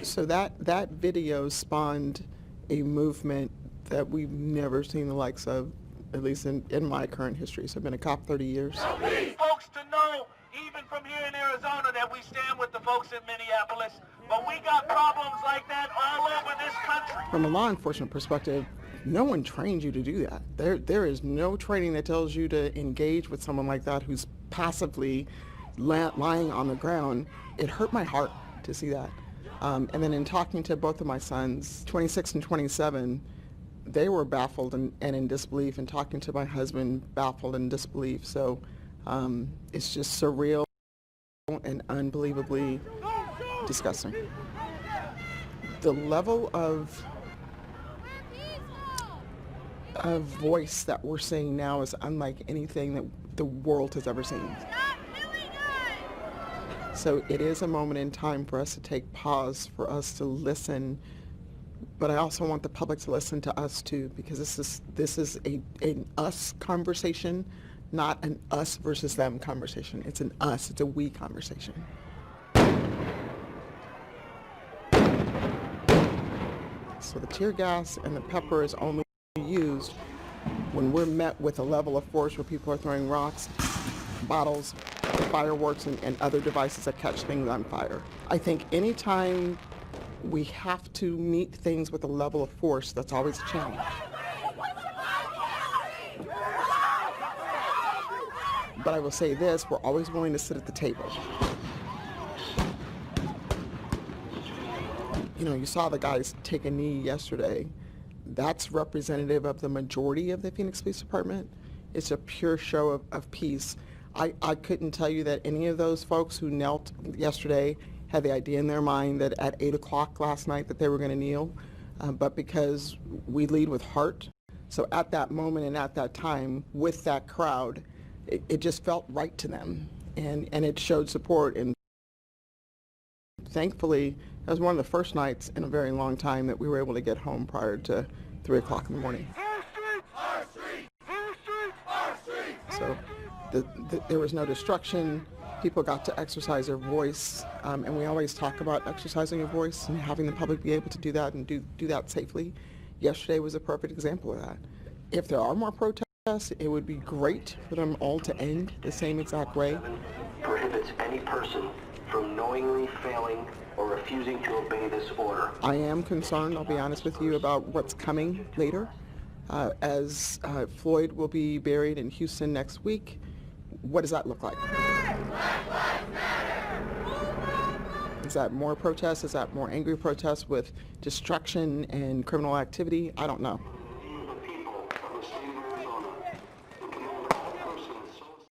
So that video spawned a movement that we've never seen the likes of, at least in my current history. So I've been a cop 30 years. Folks to know, even from here in Arizona, that we stand with the folks in Minneapolis, but we got problems like that all over this country. From a law enforcement perspective, no one trains you to do that. There is no training that tells you to engage with someone like that who's passively lying on the ground. It hurt my heart to see that. And then in talking to both of my sons, 26 and 27, they were baffled and in disbelief, and talking to my husband, baffled and disbelief. So it's just surreal and unbelievably disgusting. The level of voice that we're seeing now is unlike anything that the world has ever seen. So it is a moment in time for us to take pause, for us to listen, but I also want the public to listen to us too, because this is an us conversation, not an us versus them conversation. It's an us, it's a we conversation. So the tear gas and the pepper is only used when we're met with a level of force where people are throwing rocks, bottles, fireworks, and other devices that catch things on fire. I think anytime we have to meet things with a level of force, that's always a challenge. But I will say this, we're always willing to sit at the table. You know, you saw the guys take a knee yesterday. That's representative of the majority of the Phoenix Police Department. It's a pure show of peace. I couldn't tell you that any of those folks who knelt yesterday had the idea in their mind that at 8 o'clock last night that they were going to kneel, but because we lead with heart, so at that moment and at that time with that crowd, it just felt right to them, and it showed support. And thankfully, that was one of the first nights in a very long time that we were able to get home prior to 3 o'clock in the morning. Our street! Our street! Our street! So there was no destruction. People got to exercise their voice, and we always talk about exercising your voice and having the public be able to do that and do that safely. Yesterday was a perfect example of that. If there are more protests, it would be great for them all to end the same exact way. Prohibits any person from knowingly failing or refusing to obey this order. I am concerned, I'll be honest with you, about what's coming later. As Floyd will be buried in Houston next week, what does that look like? Is that more protests? Is that more angry protests with destruction and criminal activity? I don't know.